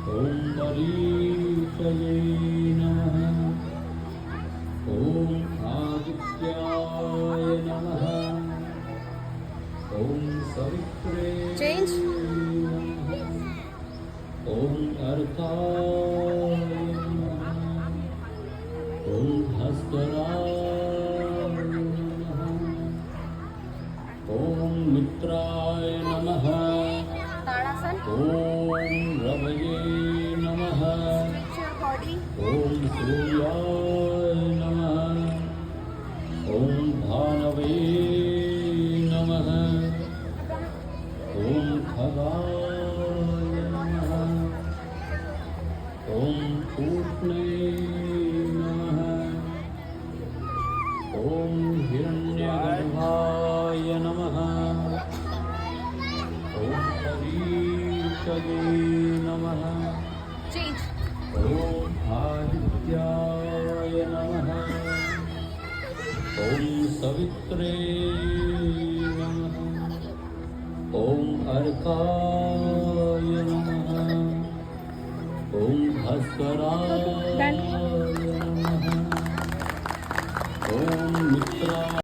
ॐ मरीचये नमः। ॐ आदित्याय नमः। ॐ सवित्रे नमः। ॐ अर्काय नमः। ॐ भास्कराय नमः। ॐ मित्राय नमः। ॐ रवये नमः। ॐ सूर्याय नमः। ॐ भानवे नमः। ॐ खगाय नमः। ॐ पूर्णे नमः। ॐ हिरण्यगर्भाय नमः। ॐ परीचये नमः। ॐ आदित्याय नमः। ॐ सवित्रे नमः। ॐ अर्काय नमः। ॐ भास्कराय नमः। ॐ मित्राय